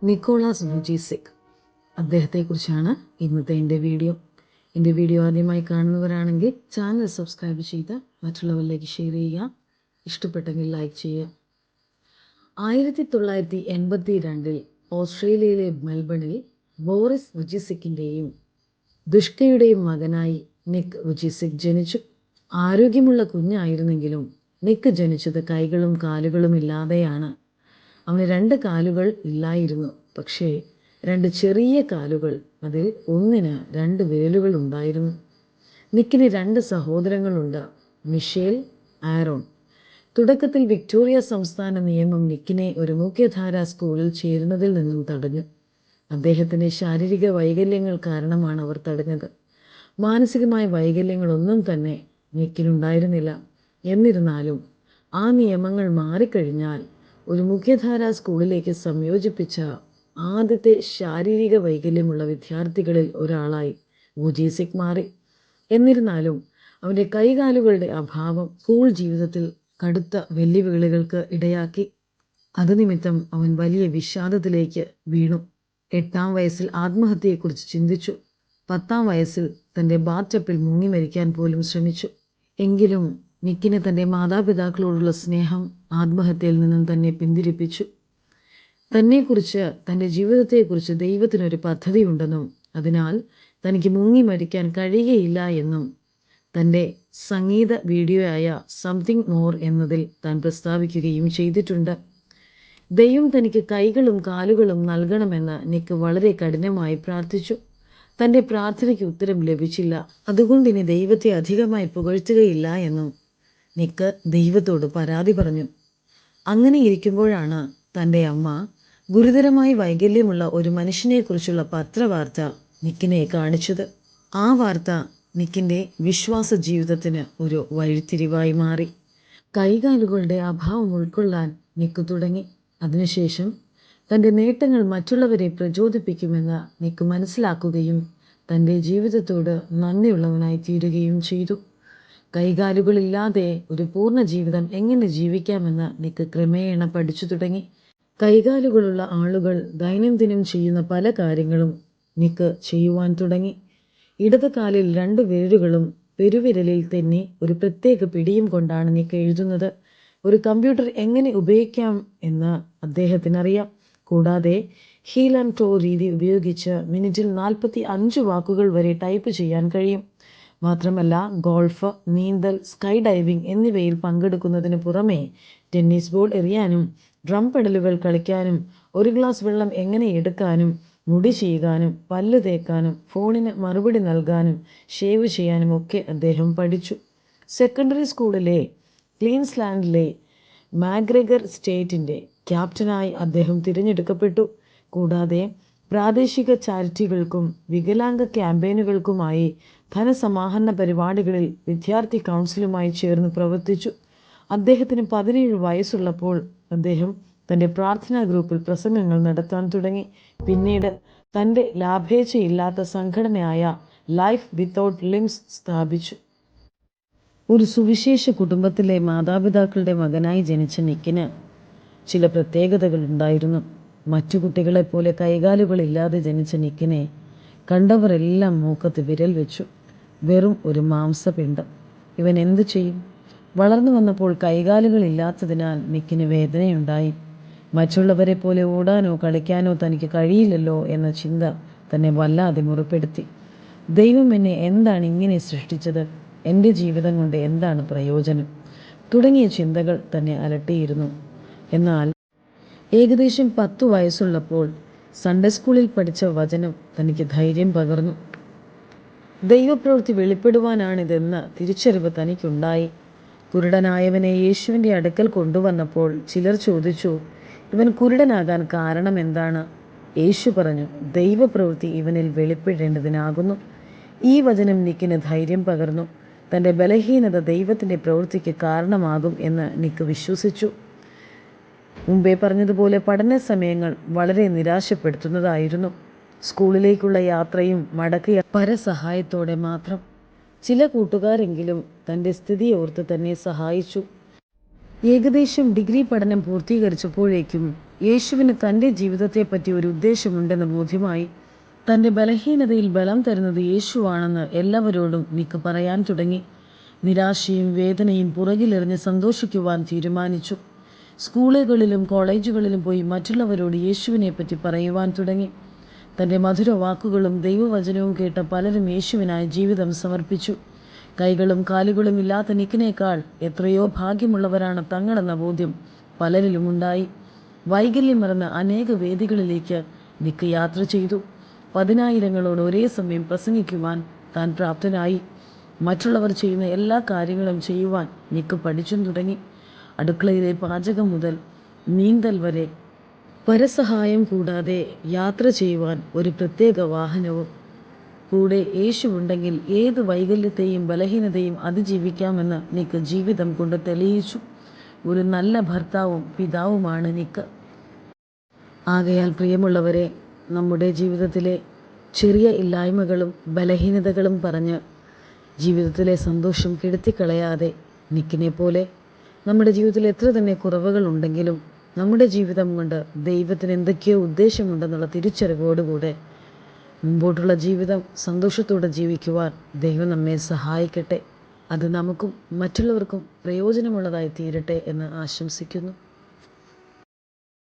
Nicholas വുജിസിക് അദ്ദേഹത്തെക്കുറിച്ചാണ് ഇന്നത്തെ എൻ്റെ video ആദ്യമായി കാണുന്നവരാണെങ്കിൽ ചാനൽ സബ്സ്ക്രൈബ് ചെയ്ത് മറ്റുള്ളവരിലേക്ക് ഷെയർ ചെയ്യുക, ഇഷ്ടപ്പെട്ടെങ്കിൽ ലൈക്ക് ചെയ്യുക. 1982 ഓസ്ട്രേലിയയിലെ മെൽബണിൽ ബോറിസ് വുജിസിക്കിൻ്റെയും ദുഷ്കയുടെയും മകനായി നിക്ക് വുജിസിക് ജനിച്ചു. ആരോഗ്യമുള്ള കുഞ്ഞായിരുന്നെങ്കിലും നിക്ക് ജനിച്ചത് കൈകളും കാലുകളും ഇല്ലാതെയാണ്. അവന് 2 കാലുകൾ ഇല്ലായിരുന്നു, പക്ഷേ 2 ചെറിയ കാലുകൾ, അതിൽ ഒന്നിന് 2 വിരലുകൾ ഉണ്ടായിരുന്നു. നിക്കിന് 2 സഹോദരങ്ങളുണ്ട്, മിഷേൽ, ആരോൺ. തുടക്കത്തിൽ വിക്ടോറിയ സംസ്ഥാന നിയമം നിക്കിനെ ഒരു മുഖ്യധാരാ സ്കൂളിൽ ചേരുന്നതിൽ നിന്നും തടഞ്ഞു. അദ്ദേഹത്തിൻ്റെ ശാരീരിക വൈകല്യങ്ങൾ കാരണമാണ് അവർ തടഞ്ഞത്. മാനസികമായ വൈകല്യങ്ങളൊന്നും തന്നെ നിക്കിനുണ്ടായിരുന്നില്ല. എന്നിരുന്നാലും ആ നിയമങ്ങൾ മാറിക്കഴിഞ്ഞാൽ ഒരു മുഖ്യധാരാ സ്കൂളിലേക്ക് സംയോജിപ്പിച്ച ആദ്യത്തെ ശാരീരിക വൈകല്യമുള്ള വിദ്യാർത്ഥികളിൽ ഒരാളായി വുജിസിക് മാറി. എന്നിരുന്നാലും അവൻ്റെ കൈകാലുകളുടെ അഭാവം സ്കൂൾ ജീവിതത്തിൽ കടുത്ത വെല്ലുവിളികൾക്ക് ഇടയാക്കി. അതുനിമിത്തം അവൻ വലിയ വിഷാദത്തിലേക്ക് വീണു. 8-ാം വയസ്സിൽ ആത്മഹത്യയെക്കുറിച്ച് ചിന്തിച്ചു. 10-ാം വയസ്സിൽ തൻ്റെ ബാത്ടപ്പിൽ മുങ്ങി മരിക്കാൻ പോലും ശ്രമിച്ചു. എങ്കിലും നിക്കിന് തൻ്റെ മാതാപിതാക്കളോടുള്ള സ്നേഹം ആത്മഹത്യയിൽ നിന്നും തന്നെ പിന്തിരിപ്പിച്ചു. തന്നെക്കുറിച്ച്, തൻ്റെ ജീവിതത്തെക്കുറിച്ച് ദൈവത്തിനൊരു പദ്ധതിയുണ്ടെന്നും അതിനാൽ തനിക്ക് മുങ്ങി മരിക്കാൻ കഴിയുകയില്ല എന്നും തൻ്റെ സംഗീത വീഡിയോയായ സംതിങ് മോർ എന്നതിൽ താൻ പ്രസ്താവിക്കുകയും ചെയ്തിട്ടുണ്ട്. ദൈവം തനിക്ക് കൈകളും കാലുകളും നൽകണമെന്ന് നിക്ക് വളരെ കഠിനമായി പ്രാർത്ഥിച്ചു. തൻ്റെ പ്രാർത്ഥനയ്ക്ക് ഉത്തരം ലഭിച്ചില്ല. അതുകൊണ്ട് ഇനി ദൈവത്തെ അധികമായി പുകഴ്ത്തുകയില്ല എന്നും നിക്ക് ദൈവത്തോട് പരാതി പറഞ്ഞു. അങ്ങനെ ഇരിക്കുമ്പോഴാണ് തൻ്റെ അമ്മ ഗുരുതരമായി വൈകല്യമുള്ള ഒരു മനുഷ്യനെക്കുറിച്ചുള്ള പത്രവാർത്ത നിക്കിനെ കാണിച്ചത്. ആ വാർത്ത നിക്കിൻ്റെ വിശ്വാസ ജീവിതത്തിന് ഒരു വഴിത്തിരിവായി മാറി. കൈകാലുകളുടെ അഭാവം ഉൾക്കൊള്ളാൻ നിക്ക് തുടങ്ങി. അതിനുശേഷം തൻ്റെ നേട്ടങ്ങൾ മറ്റുള്ളവരെ പ്രചോദിപ്പിക്കുമെന്ന് നിക്ക് മനസ്സിലാക്കുകയും തൻ്റെ ജീവിതത്തോട് നന്ദിയുള്ളവനായി തീരുകയും ചെയ്തു. കൈകാലുകളില്ലാതെ ഒരു പൂർണ്ണ ജീവിതം എങ്ങനെ ജീവിക്കാമെന്ന് നിക്ക് ക്രമേണ പഠിച്ചു തുടങ്ങി. കൈകാലുകളുള്ള ആളുകൾ ദൈനംദിനം ചെയ്യുന്ന പല കാര്യങ്ങളും നിക്ക് ചെയ്യുവാൻ തുടങ്ങി. ഇടത് കാലിൽ 2 വിരലുകളും പെരുവിരലിൽ തന്നെ ഒരു പ്രത്യേക പിടിയും കൊണ്ടാണ് നിക്ക് എഴുതുന്നത്. ഒരു കമ്പ്യൂട്ടർ എങ്ങനെ ഉപയോഗിക്കാം എന്ന് അദ്ദേഹത്തിനറിയാം. കൂടാതെ ഹീൽ ആൻഡ് ടോ രീതി ഉപയോഗിച്ച് മിനിറ്റിൽ 45 വാക്കുകൾ വരെ ടൈപ്പ് ചെയ്യാൻ കഴിയും. മാത്രമല്ല ഗോൾഫ്, നീന്തൽ, സ്കൈ ഡൈവിംഗ് എന്നിവയിൽ പങ്കെടുക്കുന്നതിന് പുറമെ ടെന്നീസ് ബോൾ എറിയാനും ഡ്രം പെഡലുകൾ കളിക്കാനും 1 ഗ്ലാസ് വെള്ളം എങ്ങനെ എടുക്കാനും മുടി ചെയ്യാനും പല്ല് തേക്കാനും ഫോണിന് മറുപടി നൽകാനും ഷേവ് ചെയ്യാനും ഒക്കെ അദ്ദേഹം പഠിച്ചു. സെക്കൻഡറി സ്കൂളിലെ ക്വീൻസ്ലാൻഡിലെ മാക്ഗ്രെഗർ സ്റ്റേറ്റിൻ്റെ ക്യാപ്റ്റനായി അദ്ദേഹം തിരഞ്ഞെടുക്കപ്പെട്ടു. കൂടാതെ പ്രാദേശിക ചാരിറ്റികൾക്കും വികലാംഗ ക്യാമ്പയിനുകൾക്കുമായി ധനസമാഹരണ പരിപാടികളിൽ വിദ്യാർത്ഥി കൗൺസിലുമായി ചേർന്ന് പ്രവർത്തിച്ചു. അദ്ദേഹത്തിന് 17 വയസ്സുള്ളപ്പോൾ അദ്ദേഹം തൻ്റെ പ്രാർത്ഥനാ ഗ്രൂപ്പിൽ പ്രസംഗങ്ങൾ നടത്താൻ തുടങ്ങി. പിന്നീട് തൻ്റെ ലാഭേച്ഛയില്ലാത്ത സംഘടനയായ ലൈഫ് വിത്തൗട്ട് ലിംസ് സ്ഥാപിച്ചു. ഒരു സുവിശേഷ കുടുംബത്തിലെ മാതാപിതാക്കളുടെ മകനായി ജനിച്ച നിക്കിന് ചില പ്രത്യേകതകളുണ്ടായിരുന്നു. മറ്റു കുട്ടികളെപ്പോലെ കൈകാലുകളില്ലാതെ ജനിച്ച നിക്കിനെ കണ്ടവരെല്ലാം മൂക്കത്ത് വിരൽ വെച്ചു. വെറും ഒരു മാംസപിണ്ഡം. ഇവൻ എന്തു ചെയ്യും? വളർന്നു വന്നപ്പോൾ കൈകാലുകളില്ലാത്തതിനാൽ നിക്കിന് വേദനയുണ്ടായി. മറ്റുള്ളവരെ പോലെ ഓടാനോ കളിക്കാനോ തനിക്ക് കഴിയില്ലല്ലോ എന്ന ചിന്ത തന്നെ വല്ലാതെ മുറിപ്പെടുത്തി. ദൈവം എന്നെ എന്താണ് ഇങ്ങനെ സൃഷ്ടിച്ചത്? എൻ്റെ ജീവിതം കൊണ്ട് എന്താണ് പ്രയോജനം? തുടങ്ങിയ ചിന്തകൾ തന്നെ അലട്ടിയിരുന്നു. എന്നാൽ ഏകദേശം 10 വയസ്സുള്ളപ്പോൾ സൺഡേ സ്കൂളിൽ പഠിച്ച വചനം തനിക്ക് ധൈര്യം പകർന്നു. ദൈവപ്രവൃത്തി വെളിപ്പെടുവാനാണിതെന്ന തിരിച്ചറിവ് തനിക്കുണ്ടായി. കുരുടനായവനെ യേശുവിൻ്റെ അടുക്കൽ കൊണ്ടുവന്നപ്പോൾ ചിലർ ചോദിച്ചു, ഇവൻ കുരുടനാകാൻ കാരണം എന്താണ്? യേശു പറഞ്ഞു, ദൈവപ്രവൃത്തി ഇവനിൽ വെളിപ്പെടേണ്ടതിനാകുന്നു. ഈ വചനം നിക്കിന് ധൈര്യം പകർന്നു. തൻ്റെ ബലഹീനത ദൈവത്തിൻ്റെ പ്രവൃത്തിക്ക് കാരണമാകും എന്ന് നിക്ക് വിശ്വസിച്ചു. മുമ്പേ പറഞ്ഞതുപോലെ പഠന സമയങ്ങൾ വളരെ നിരാശപ്പെടുത്തുന്നതായിരുന്നു. സ്കൂളിലേക്കുള്ള യാത്രയും മടക്കിയ പരസഹായത്തോടെ മാത്രം. ചില കൂട്ടുകാരെങ്കിലും തൻ്റെ സ്ഥിതി ഓർത്ത് തന്നെ സഹായിച്ചു. ഏകദേശം ഡിഗ്രി പഠനം പൂർത്തീകരിച്ചപ്പോഴേക്കും യേശുവിന് തൻ്റെ ജീവിതത്തെപ്പറ്റി ഒരു ഉദ്ദേശമുണ്ടെന്ന് ബോധ്യമായി. തൻ്റെ ബലഹീനതയിൽ ബലം തരുന്നത് യേശുവാണെന്ന് എല്ലാവരോടും നിക്ക് പറയാൻ തുടങ്ങി. നിരാശയും വേദനയും പുറകിലെറിഞ്ഞ് സന്തോഷിക്കുവാൻ തീരുമാനിച്ചു. സ്കൂളുകളിലും കോളേജുകളിലും പോയി മറ്റുള്ളവരോട് യേശുവിനെപ്പറ്റി പറയുവാൻ തുടങ്ങി. തൻ്റെ മധുര വാക്കുകളും ദൈവവചനവും കേട്ട പലരും യേശുവിനായി ജീവിതം സമർപ്പിച്ചു. കൈകളും കാലുകളും ഇല്ലാത്ത നിക്കിനേക്കാൾ എത്രയോ ഭാഗ്യമുള്ളവരാണ് തങ്ങളെന്ന ബോധ്യം പലരിലും ഉണ്ടായി. വൈകല്യം മറന്ന അനേക വേദികളിലേക്ക് നിക്ക് യാത്ര ചെയ്തു. 10,000-ങ്ങളോട് ഒരേ സമയം പ്രസംഗിക്കുവാൻ താൻ പ്രാപ്തനായി. മറ്റുള്ളവർ ചെയ്യുന്ന എല്ലാ കാര്യങ്ങളും ചെയ്യുവാൻ നിക്ക് പഠിച്ചും തുടങ്ങി. അടുക്കളയിലെ പാചകം മുതൽ നീന്തൽ വരെ പരസഹായം കൂടാതെ യാത്ര ചെയ്യുവാൻ ഒരു പ്രത്യേക വാഹനവും. കൂടെ യേശുവുണ്ടെങ്കിൽ ഏത് വൈകല്യത്തെയും ബലഹീനതയും അതിജീവിക്കാമെന്ന് നിക്ക് ജീവിതം കൊണ്ട് തെളിയിച്ചു. ഒരു നല്ല ഭർത്താവും പിതാവുമാണ് നിക്ക്. ആകയാൽ പ്രിയമുള്ളവരെ, നമ്മുടെ ജീവിതത്തിലെ ചെറിയ ഇല്ലായ്മകളും ബലഹീനതകളും പറഞ്ഞ് ജീവിതത്തിലെ സന്തോഷം കെടുത്തിക്കളയാതെ നിക്കിനെ പോലെ നമ്മുടെ ജീവിതത്തിൽ എത്ര തന്നെ കുറവുകളുണ്ടെങ്കിലും നമ്മുടെ ജീവിതം കൊണ്ട് ദൈവത്തിന് എന്തൊക്കെയോ ഉദ്ദേശമുണ്ടെന്നുള്ള തിരിച്ചറിവോടുകൂടെ മുമ്പോട്ടുള്ള ജീവിതം സന്തോഷത്തോടെ ജീവിക്കുവാൻ ദൈവം നമ്മെ സഹായിക്കട്ടെ. അത് നമുക്കും മറ്റുള്ളവർക്കും പ്രയോജനമുള്ളതായി തീരട്ടെ എന്ന് ആശംസിക്കുന്നു.